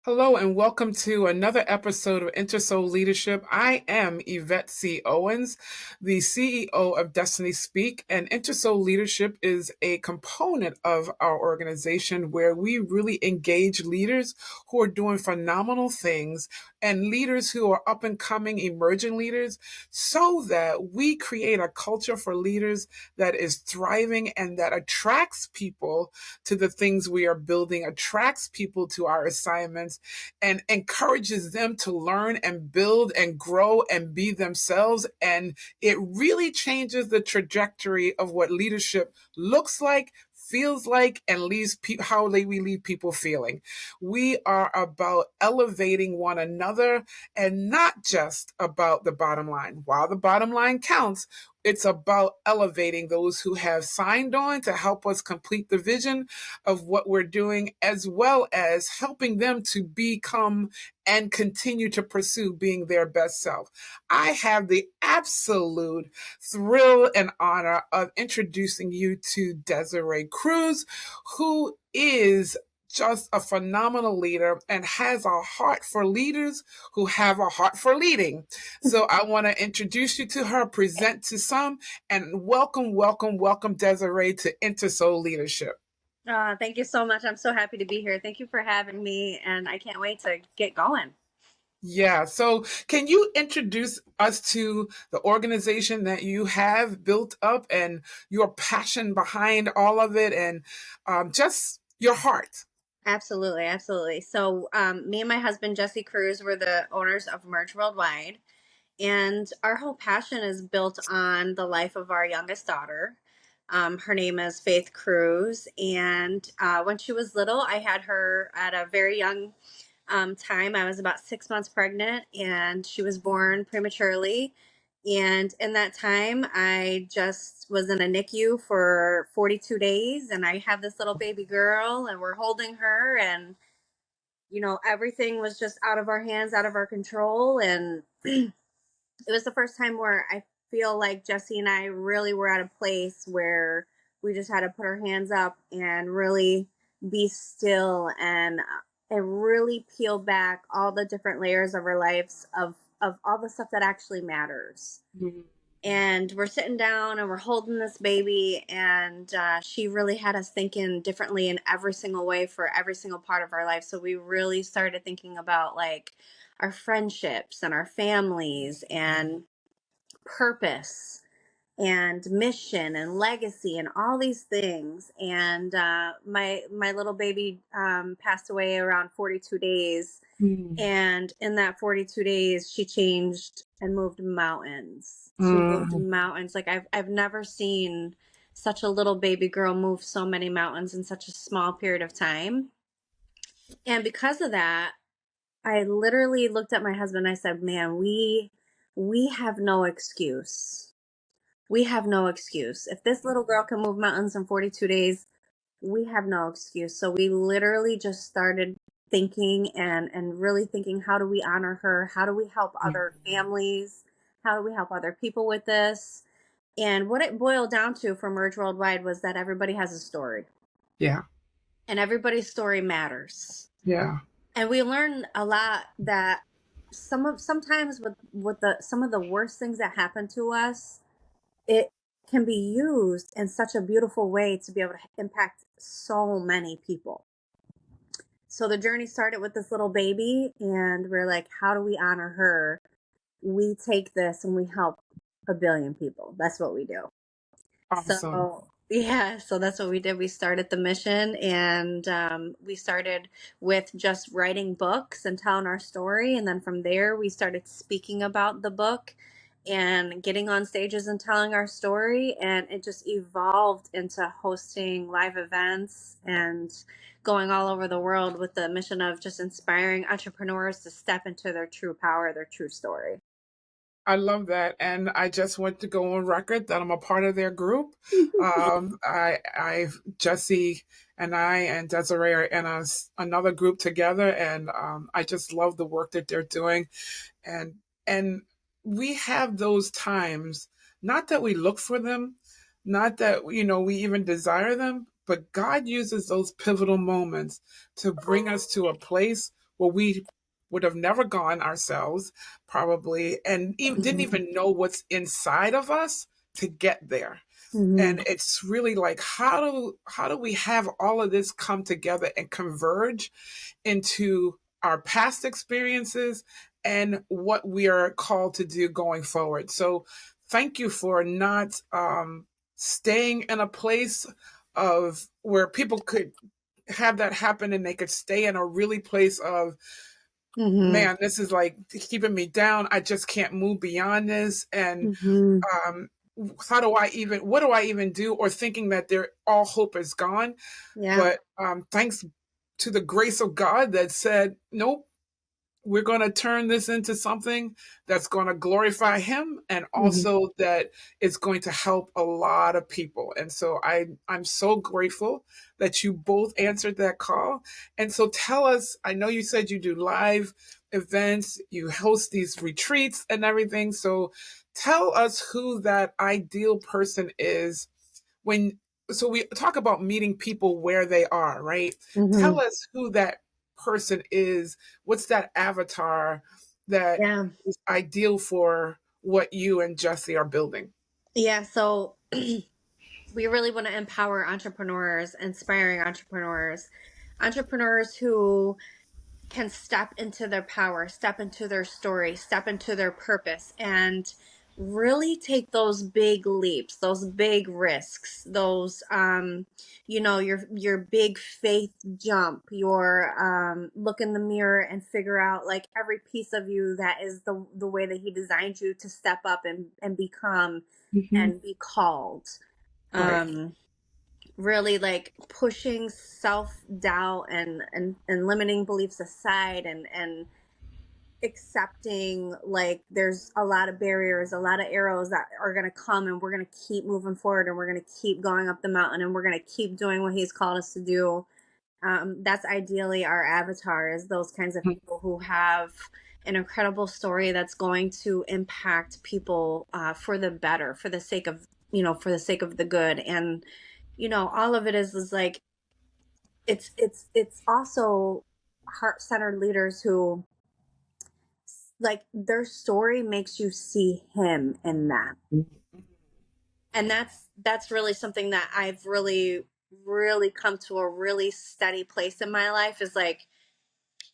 Hello and welcome to another episode of InterSoul Leadership. I am Yvette C. Owens, the CEO of DestinySpeak, and InterSoul Leadership is a component of our organization where we really engage leaders who are doing phenomenal things and leaders who are up and coming emerging leaders so that we create a culture for leaders that is thriving and that attracts people to the things we are building, attracts people to our assignments, and encourages them to learn and build and grow and be themselves. And it really changes the trajectory of what leadership looks like, feels like, and leaves how we leave people feeling. We are about elevating one another and not just about the bottom line. While the bottom line counts, it's about elevating those who have signed on to help us complete the vision of what we're doing, as well as helping them to become and continue to pursue being their best self. I have the absolute thrill and honor of introducing you to Desiree Cruz, who is just a phenomenal leader and has a heart for leaders who have a heart for leading. So I want to introduce you to her, present to some, and welcome Desiree to InterSoul Leadership. Thank you so much. I'm so happy to be here. Thank you for having me, and I can't wait to get going. Yeah. So, can you introduce us to the organization that you have built up and your passion behind all of it and just your heart? Absolutely, absolutely. So, me and my husband Jesse Cruz were the owners of Merge Worldwide, and our whole passion is built on the life of our youngest daughter. Her name is Faith Cruz, and when she was little, I had her at a very young time. I was about 6 months pregnant, and she was born prematurely. And in that time, I just was in a NICU for 42 days, and I have this little baby girl, and we're holding her, and everything was just out of our hands, out of our control. And it was the first time where I feel like Jesse and I really were at a place where we just had to put our hands up and really be still and really peel back all the different layers of our lives of all the stuff that actually matters. Mhm. And we're sitting down and we're holding this baby, and she really had us thinking differently in every single way for every single part of our life. So we really started thinking about like our friendships and our families and purpose and mission and legacy and all these things. And my little baby passed away around 42 days, Mm. and in that 42 days she changed and moved mountains. She moved Mm. mountains like I've never seen such a little baby girl move so many mountains in such a small period of time. And because of that, I literally looked at my husband and I said, man, we have no excuse. We have no excuse. If this little girl can move mountains in 42 days, we have no excuse. So we literally just started thinking and really thinking, how do we honor her? How do we help other families? How do we help other people with this? And what it boiled down to for Merge Worldwide was that everybody has a story, Yeah. and everybody's story matters. Yeah. And we learned a lot that sometimes with the some of the worst things that happen to us, it can be used in such a beautiful way to be able to impact so many people. So the journey started with this little baby, and we're like, how do we honor her? We take this and we help a billion people. That's what we do. Awesome. So yeah, so that's what we did. We started the mission, and we started with just writing books and telling our story, and then from there we started speaking about the book and getting on stages and telling our story, and it just evolved into hosting live events and going all over the world with the mission of just inspiring entrepreneurs to step into their true power, their true story. I love that, and I just want to go on record that I'm a part of their group. Jesse and I and Desiree are in another group together, and I just love the work that they're doing, and and we have those times. Not that we look for them, not that we even desire them, but God uses those pivotal moments to bring us to a place where we would have never gone ourselves, probably, and didn't Mhm. even know what's inside of us to get there. Mhm. And it's really like, how do we have all of this come together and converge into our past experiences and what we are called to do going forward? So thank you for not staying in a place of where people could have that happen, and they could stay in a really place of, Mhm. man, this is like keeping me down. I just can't move beyond this. And Mhm. um, what do I even do? Or thinking that all hope is gone. Yeah. But thanks to the grace of God that said, nope, we're going to turn this into something that's going to glorify him, and Mhm. also that it's going to help a lot of people. And so I'm so grateful that you both answered that call. And so tell us, I know you said you do live events, you host these retreats and everything. So tell us who that ideal person is when so we talk about meeting people where they are, right? Tell Mhm. us who that person is. What's that avatar that Yeah. is ideal for what you and Jesse are building? Yeah. So we really want to empower entrepreneurs, inspiring entrepreneurs who can step into their power, step into their story, step into their purpose, and really take those big leaps, those big risks, those your big faith jump, your look in the mirror and figure out like every piece of you that is the way that he designed you to step up and become Hmm. and be called. Right. Um really like pushing self-doubt and limiting beliefs aside and accepting like there's a lot of barriers, a lot of arrows that are going to come, and we're going to keep moving forward, and we're going to keep going up the mountain, and we're going to keep doing what he's called us to do. That's ideally our avatar, is those kinds of people who have an incredible story that's going to impact people for the better, for the sake of for the sake of the good. And all of it is like it's also heart-centered leaders who like their story makes you see him in them. And that's really something that I've really come to a really steady place in my life, is like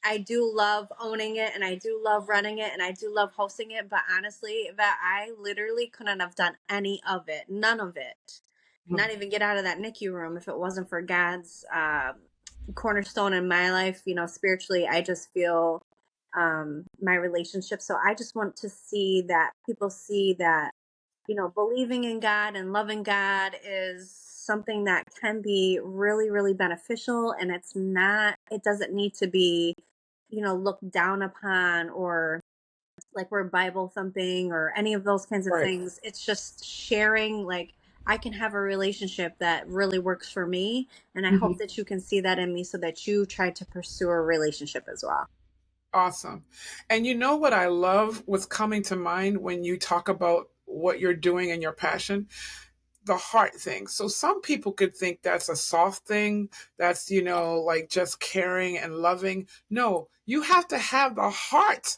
I do love owning it, and I do love running it, and I do love hosting it, but honestly, that I literally couldn't have done any of it, none of it, not even get out of that NICU room if it wasn't for God's cornerstone in my life. Spiritually, I just feel my relationship. So I just want to see that people see that, believing in God and loving God is something that can be really, really beneficial. And it doesn't need to be, looked down upon, or like we're Bible thumping or any of those kinds of Right. things. It's just sharing, like, I can have a relationship that really works for me. And I hope Hmm. that you can see that in me so that you try to pursue a relationship as well. Awesome. And you know what I love, what's coming to mind when you talk about what you're doing and your passion? The heart thing. So some people could think that's a soft thing. That's, like just caring and loving. No, you have to have the heart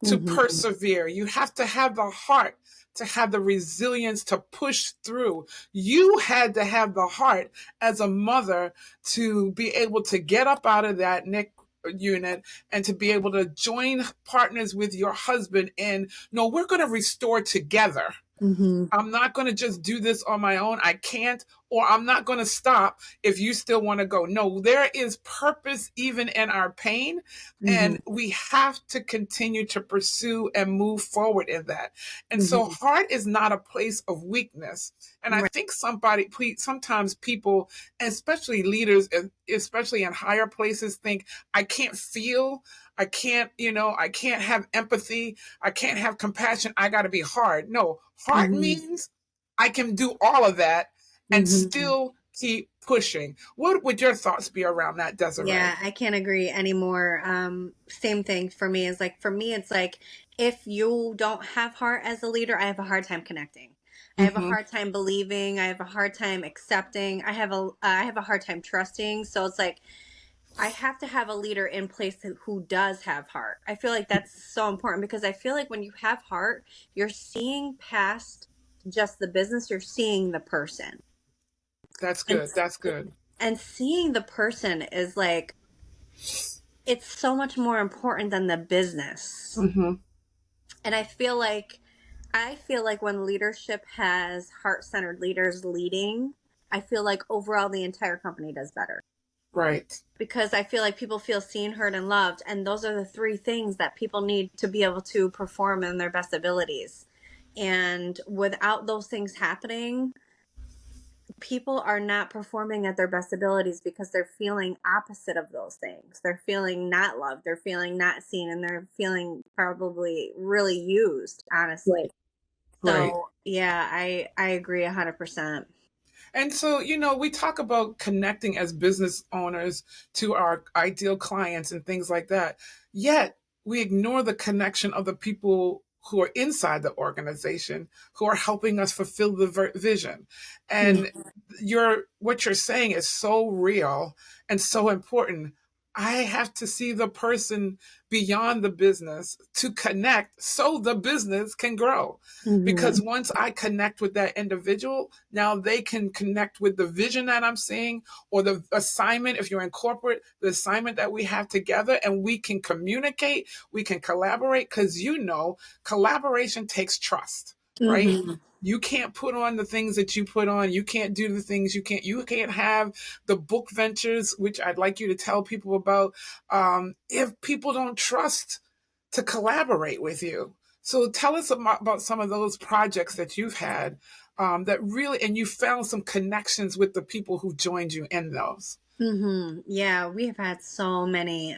to Mm-hmm. persevere. You have to have the heart to have the resilience to push through. You had to have the heart as a mother to be able to get up out of that neck unit and to be able to join partners with your husband in, no, we're going to restore together. Mm-hmm. I'm not going to just do this on my own. I can't, or I'm not going to stop if you still want to go. No, there is purpose even in our pain, Mm-hmm. and we have to continue to pursue and move forward in that. And so, Mm-hmm. heart is not a place of weakness. And I Right. think sometimes people, especially leaders, especially in higher places, think, I can't feel, I can't have empathy, I can't have compassion. I got to be hard. No, heart Mm-hmm. means I can do all of that and Mm-hmm. still keep pushing. What would your thoughts be around that, Yeah, Desiree? I can't agree anymore. Same thing for me, is like, for me, it's like, if you don't have heart as a leader, I have a hard time connecting. I have a Mm-hmm. hard time believing. I have a hard time accepting. I have a hard time trusting. So it's like, I have to have a leader in place who does have heart. I feel like that's so important because I feel like when you have heart, you're seeing past just the business, you're seeing the person. That's And good. That's good. and seeing the person is like it's so much more important than the business. Hmm. And I feel like when leadership has heart-centered leaders leading, I feel like overall the entire company does better. Right. Because I feel like people feel seen, heard, and loved. And those are the three things that people need to be able to perform in their best abilities. And without those things happening, people are not performing at their best abilities because they're feeling opposite of those things. They're feeling not loved, they're feeling not seen, and they're feeling probably really used, honestly. Right. Right. So, yeah, I agree 100%. And so, we talk about connecting as business owners to our ideal clients and things like that. Yet we ignore the connection of the people who are inside the organization who are helping us fulfill the vision. And what you're saying is so real and so important. I have to see the person beyond the business to connect so the business can grow. Mm-hmm. Because once I connect with that individual, now they can connect with the vision that I'm seeing or the assignment. If you're in corporate, the assignment that we have together, and we can communicate, we can collaborate, because collaboration takes trust, right? Mm-hmm. You can't put on the things that you put on. You can't do the things you can't have the book ventures, which I'd like you to tell people about, if people don't trust to collaborate with you. So tell us about some of those projects that you've had, that really, and you found some connections with the people who joined you in those. Mm-hmm. Yeah, we have had so many.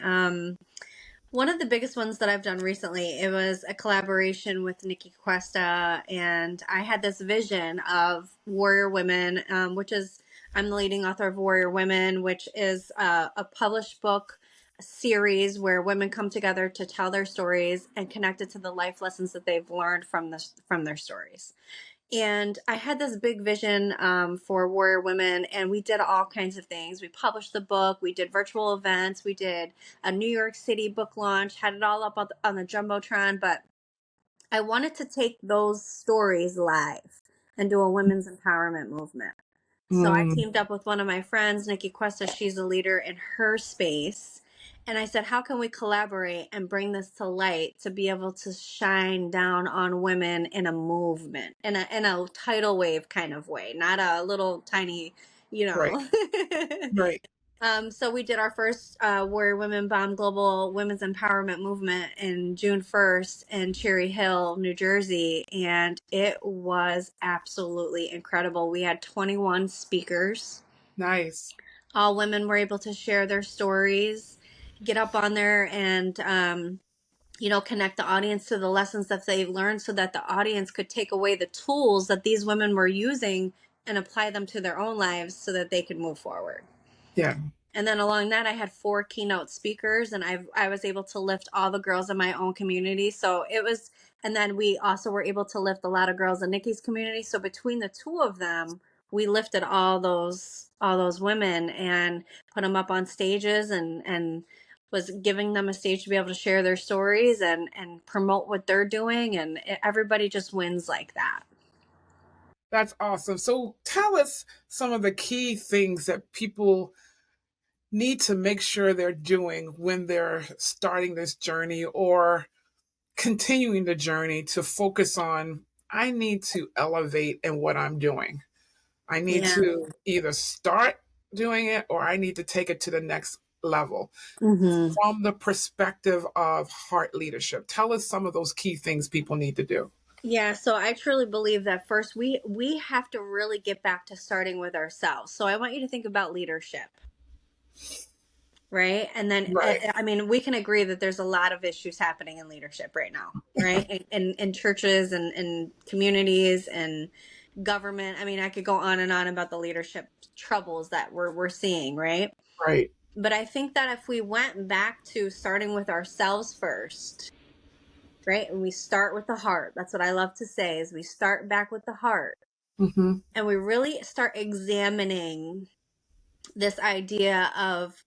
One of the biggest ones that I've done recently, it was a collaboration with Nikki Cuesta, and I had this vision of Warrior Women, which is I'm the leading author of Warrior Women, which is a published book series where women come together to tell their stories and connect it to the life lessons that they've learned from their stories. And I had this big vision for Warrior Women, and we did all kinds of things. We published the book, we did virtual events, we did a New York City book launch, had it all up on the Jumbotron. But I wanted to take those stories live and do a women's empowerment movement. So I Mm, teamed up with one of my friends, Nikki Cuesta. She's a leader in her space. And I said, how can we collaborate and bring this to light to be able to shine down on women in a movement, in a tidal wave kind of way, not a little tiny, you right, know. right. So we did our first Warrior Women Bomb Global Women's Empowerment Movement in June 1st in Cherry Hill, New Jersey, and it was absolutely incredible. We had 21 speakers. Nice. All women were able to share their stories, get up on there and connect the audience to the lessons that they've learned so that the audience could take away the tools that these women were using and apply them to their own lives so that they could move forward. Yeah. And then along that, I had 4 keynote speakers, and I was able to lift all the girls in my own community. So it was, and then we also were able to lift a lot of girls in Nikki's community. So between the two of them, we lifted all those women and put them up on stages and was giving them a stage to be able to share their stories and promote what they're doing, and everybody just wins like that. That's awesome. So tell us some of the key things that people need to make sure they're doing when they're starting this journey or continuing the journey to focus on, I need to elevate in what I'm doing. I need Yeah. to either start doing it or I need to take it to the next level Mm-hmm. from the perspective of heart leadership. Tell us some of those key things people need to do. Yeah, so I truly believe that first we have to really get back to starting with ourselves. So I want you to think about leadership, right? And then Right, I mean, we can agree that there's a lot of issues happening in leadership right now, right? In churches and communities and government. I mean, I could go on and on about the leadership troubles that we're seeing, right? right. But I think that if we went back to starting with ourselves first, right? And we start with the heart. That's what I love to say is we start back with the heart Hmm. and we really start examining this idea of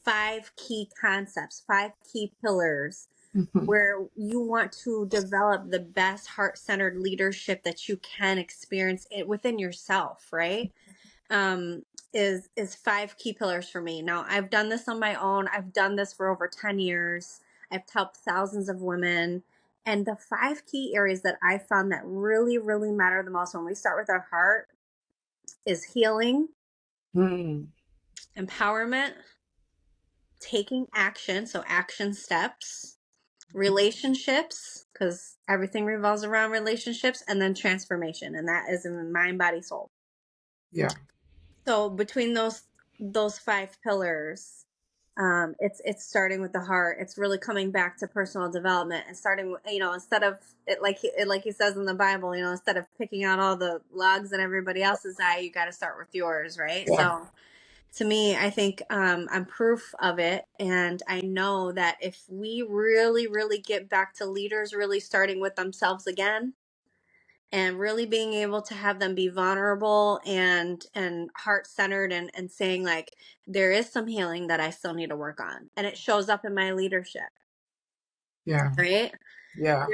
5 key concepts, 5 key pillars Mm-hmm. where you want to develop the best heart-centered leadership that you can experience it within yourself, right? um is 5 key pillars for me. Now, I've done this on my own. I've done this for over 10 years. I've helped thousands of women, and the 5 key areas that I found that really really matter the most when we start with our heart is healing, Mm. empowerment, taking action, so action steps, relationships, because everything revolves around relationships, and then transformation, and that is in mind, body, soul. Yeah. So between those 5 pillars, it's starting with the heart. It's really coming back to personal development and starting with, instead of it, like he says in the Bible, instead of picking out all the logs in everybody else's eye, you got to start with yours, right? Yeah. So to me, I think I'm proof of it, and I know that if we really really get back to leaders really starting with themselves again, and really being able to have them be vulnerable and heart-centered, and saying like, there is some healing that I still need to work on, and it shows up in my leadership, Yeah. right? Yeah.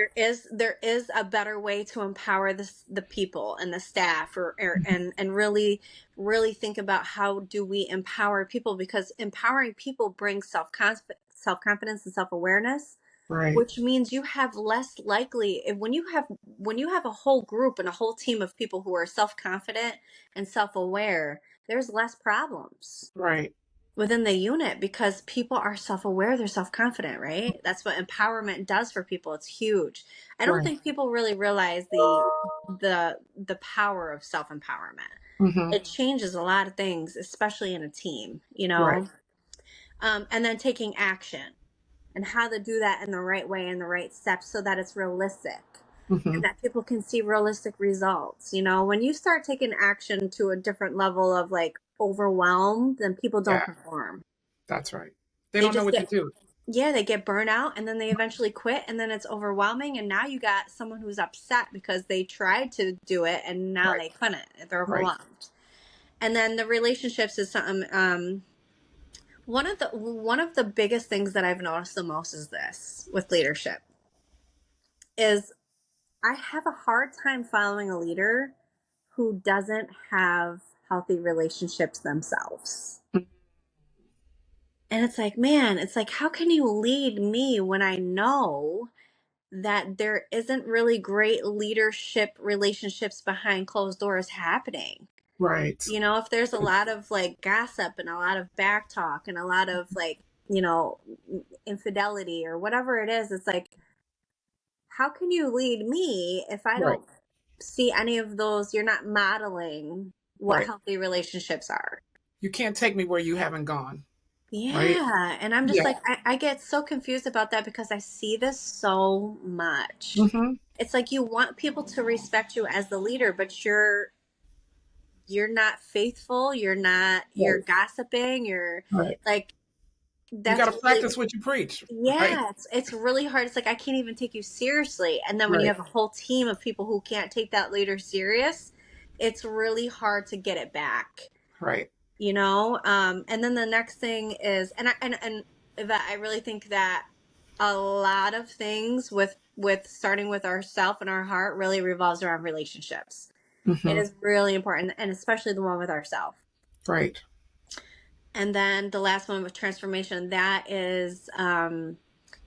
There is a better way to empower the people and the staff, and really really think about how do we empower people, because empowering people brings self-confidence and self-awareness, Right. which means you have less likely, when you have a whole group and a whole team of people who are self-confident and self-aware, there's less problems Right. within the unit, because people are self-aware, they're self-confident, right? That's what empowerment does for people. It's huge. I don't Right. think people really realize the power of self-empowerment. Mm-hmm. It changes a lot of things, especially in a team, Right. and then taking action, and how to do that in the right way and the right steps so that it's realistic Mm-hmm. and that people can see realistic results. When you start taking action to a different level of like overwhelm, then people don't Yeah. perform. That's right. They They don't know just what to get, do. yeah, they get burnt out, and then they eventually quit, and then it's overwhelming, and now you got someone who's upset because they tried to do it and now Right. they couldn't. They're Right. overwhelmed. And then the relationships is something, one of the biggest things that I've noticed the most is this with leadership is I have a hard time following a leader who doesn't have healthy relationships themselves. And it's like, man, it's like, how can you lead me when I know that there isn't really great leadership relationships behind closed doors happening? Right. If there's a lot of like gossip and a lot of back talk and a lot of like, you know, infidelity or whatever it is, it's like, how can you lead me if I Right. don't see any of those? You're not modeling what Right. healthy relationships are. You can't take me where you haven't gone. Right. Yeah. And I'm just Yeah. like, I get so confused about that because I see this so much. Mm-hmm. It's like you want people to respect you as the leader, but you're not faithful, you're Right. gossiping, you're Right. like, You got that's to really, practice what you preach. Right. yeah, it's really hard. It's like I can't even take you seriously. And then when you Right. have a whole team of people who can't take that leader serious, it's really hard to get it back. Right. And then the next thing is, and that I really think that a lot of things with starting with ourself and our heart really revolves around relationships. It Mm-hmm. is really important, and especially the one with ourself. Right. And then the last one with transformation, that is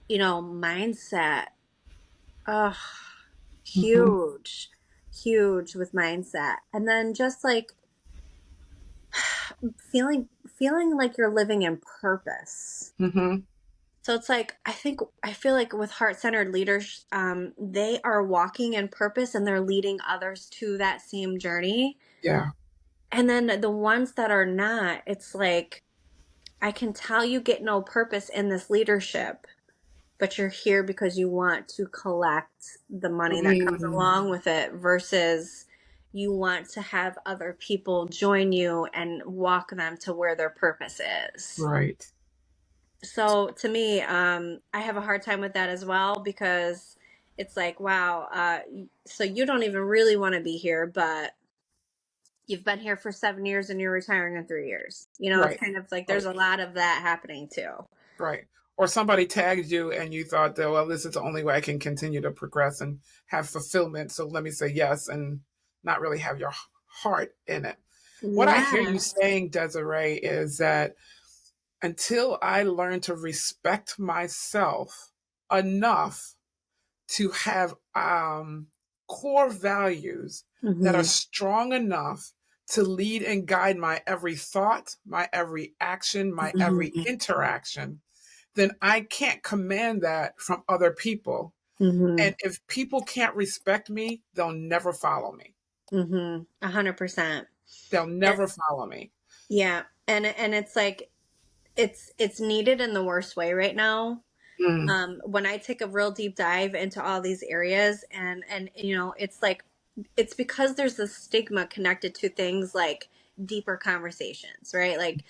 mindset. Ugh, Mm-hmm. huge, huge with mindset. And then just like feeling like you're living in purpose. Mm-hmm. So it's like, I feel like with heart-centered leaders, they are walking in purpose and they're leading others to that same journey. Yeah. And then the ones that are not, it's like, I can tell you get no purpose in this leadership, but you're here because you want to collect the money that comes Mm. along with it, versus you want to have other people join you and walk them to where their purpose is. Right. So to me, I have a hard time with that as well, because it's like, wow, so you don't even really want to be here, but you've been here for 7 years and you're retiring in 3 years. It's Right. kind of like there's Right. a lot of that happening too. Right. Or somebody tagged you and you thought that, well, this is the only way I can continue to progress and have fulfillment. So let me say yes and not really have your heart in it. What I hear you Yes. saying, Desiree, is that until I learn to respect myself enough to have core values that are Mm-hmm. strong enough to lead and guide my every thought, my every action, my every Mm-hmm. interaction, then I can't command that from other people. Mm-hmm. And if people can't respect me, they'll never follow me. Mm-hmm. 100%. They'll never follow me. Yeah. And it's like it's needed in the worst way right now. Mm, When I take a real deep dive into all these areas, and it's like it's because there's this stigma connected to things like deeper conversations, right? Like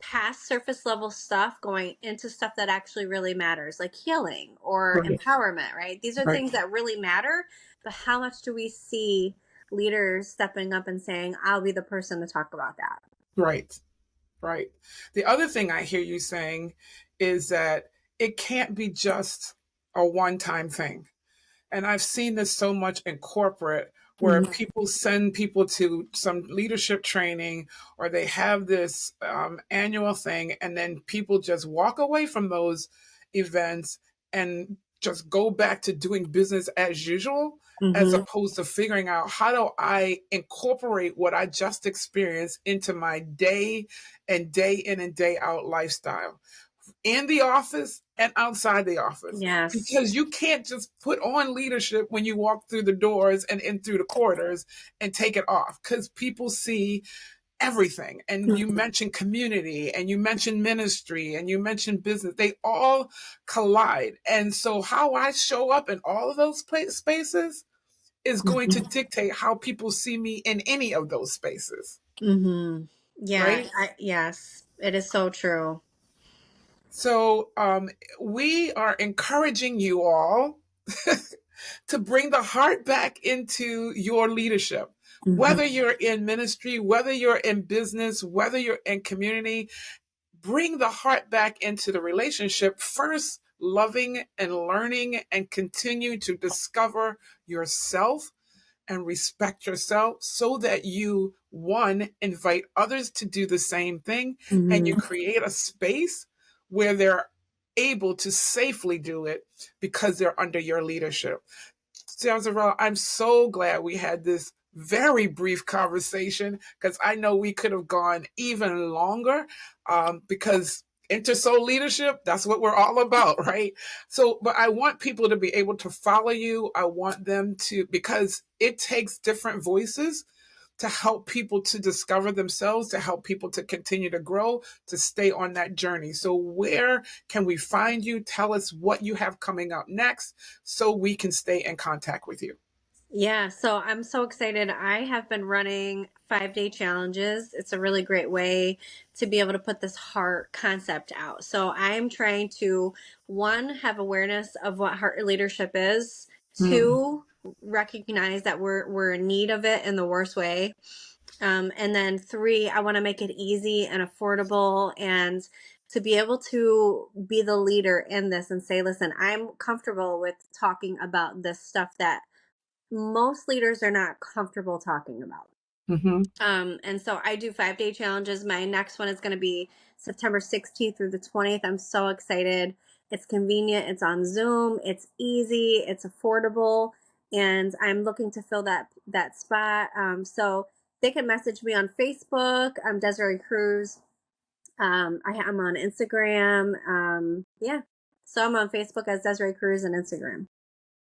past surface level stuff going into stuff that actually really matters, like healing or right, empowerment, right? These are right, things that really matter, but how much do we see leaders stepping up and saying, I'll be the person to talk about that? right, right. The other thing I hear you saying is that it can't be just a one time thing. And I've seen this so much in corporate where Mm-hmm. people send people to some leadership training or they have this annual thing, and then people just walk away from those events and just go back to doing business as usual, as Mm-hmm. opposed to figuring out how do I incorporate what I just experienced into my day and day in and day out lifestyle in the office and outside the office, Yes. because you can't just put on leadership when you walk through the doors and in through the corridors and take it off, because people see everything. And you mentioned community and you mentioned ministry and you mentioned business, they all collide. And so how I show up in all of those spaces is going to Mm-hmm. dictate how people see me in any of those spaces, Mm-hmm. Yeah, right? yes, it is so true. So we are encouraging you all to bring the heart back into your leadership. Mm-hmm. Whether you're in ministry, whether you're in business, whether you're in community, bring the heart back into the relationship. First, loving and learning and continue to discover yourself and respect yourself so that you, one, invite others to do the same thing and you Mm-hmm. create a space where they're able to safely do it because they're under your leadership. Desiree, I'm so glad we had this very brief conversation because I know we could have gone even longer because InterSoul leadership, that's what we're all about, right? So, but I want people to be able to follow you. I want them to, because it takes different voices to help people to discover themselves, to help people to continue to grow, to stay on that journey. So, where can we find you? Tell us what you have coming up next so we can stay in contact with you. Yeah, so I'm so excited. I have been running 5-day challenges. It's a really great way to be able to put this heart concept out. So I'm trying to, one, have awareness of what heart leadership is. Mm, Two, recognize that we're in need of it in the worst way. And then three, I want to make it easy and affordable and to be able to be the leader in this and say, listen, I'm comfortable with talking about this stuff that most leaders are not comfortable talking about. mm-hmm. And so I do 5-day challenges. My next one is going to be September 16th through the 20th. I'm so excited. It's convenient. It's on Zoom. It's easy. It's affordable. And I'm looking to fill that spot. So they can message me on Facebook. I'm Desiree Cruz. I'm on Instagram. Yeah. So I'm on Facebook as Desiree Cruz and Instagram.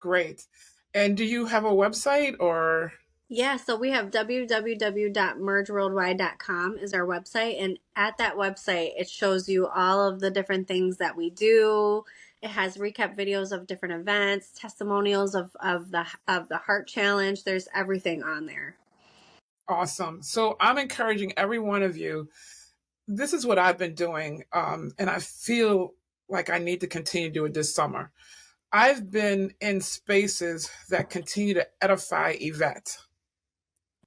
Great. And do you have a website or? Yeah, so we have www.mergeworldwide.com is our website, and at that website it shows you all of the different things that we do. It has recap videos of different events, testimonials of the heart challenge. There's everything on there. Awesome. So I'm encouraging every one of you. This is what I've been doing, and I feel like I need to continue to do it this summer. I've been in spaces that continue to edify Yvette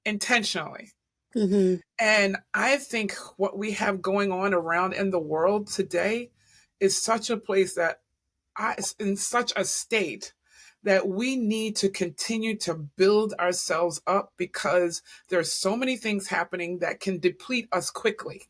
intentionally. Mm-hmm. And I think what we have going on around in the world today is such a place that in such a state that we need to continue to build ourselves up, because there's so many things happening that can deplete us quickly.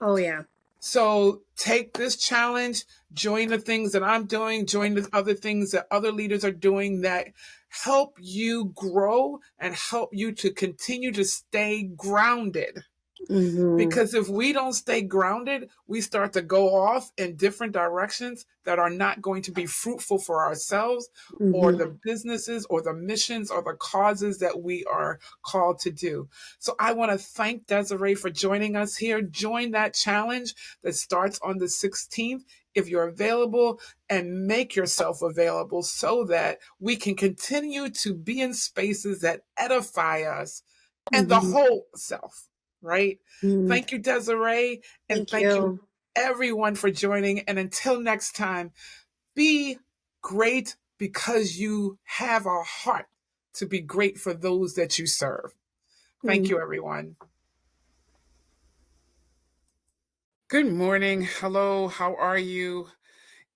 Oh, yeah. So take this challenge, join the things that I'm doing, join the other things that other leaders are doing that help you grow and help you to continue to stay grounded. Mm-hmm. Because if we don't stay grounded, we start to go off in different directions that are not going to be fruitful for ourselves or Mm-hmm. the businesses or the missions or the causes that we are called to do. So I want to thank Desiree for joining us here. Join that challenge that starts on the 16th if you're available, and make yourself available so that we can continue to be in spaces that edify us and the Mm-hmm. whole self, right? Mm-hmm. Thank you, Desiree, and Thank thank you you. everyone for joining. And until next time, be great, because you have a heart to be great for those that you serve. Thank Mm-hmm. you, everyone. Good morning. Hello. How are you?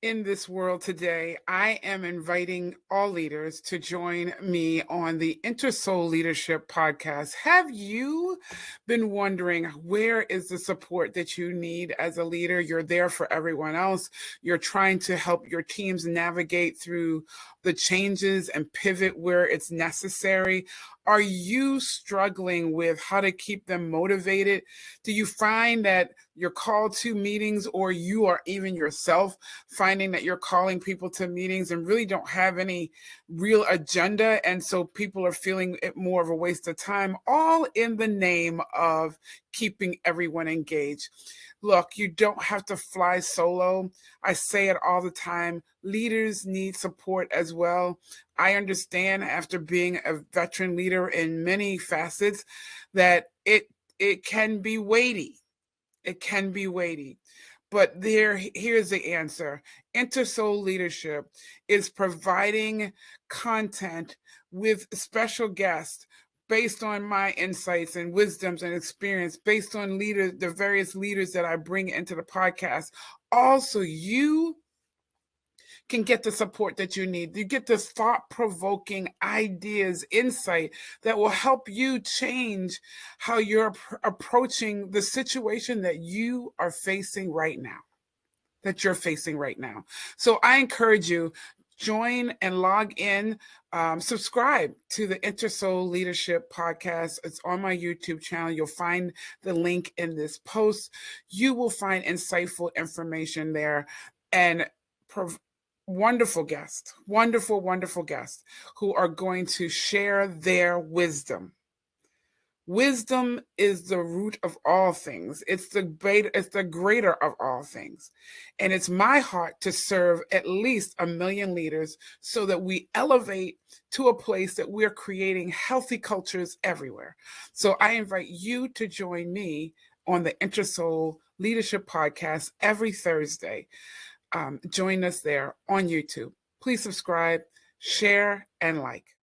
In this world today, I am inviting all leaders to join me on the InterSoul Leadership Podcast. Have you been wondering, where is the support that you need as a leader? You're there for everyone else. You're trying to help your teams navigate through the changes and pivot where it's necessary. Are you struggling with how to keep them motivated? Do you find that you're called to meetings, or you are even yourself finding that you're calling people to meetings and really don't have any real agenda, and so people are feeling it more of a waste of time, all in the name of keeping everyone engaged? Look, you don't have to fly solo. I say it all the time. Leaders need support as well. I understand, after being a veteran leader in many facets, that it can be weighty. It can be weighty. But here's the answer. InterSoul Leadership is providing content with special guests based on my insights and wisdoms and experience, based on the various leaders that I bring into the podcast. Also, you can get the support that you need. You get the thought-provoking ideas, insight that will help you change how you're approaching the situation that you are facing right now. So I encourage you, join and log in, subscribe to the InterSoul Leadership Podcast. It's on my YouTube channel. You'll find the link in this post. You will find insightful information there, and wonderful guests, wonderful guests who are going to share their wisdom. Wisdom is the root of all things. It's the greater of all things. And it's my heart to serve at least 1 million leaders so that we elevate to a place that we're creating healthy cultures everywhere. So I invite you to join me on the InterSoul Leadership Podcast every Thursday. Join us there on YouTube. Please subscribe, share, and like.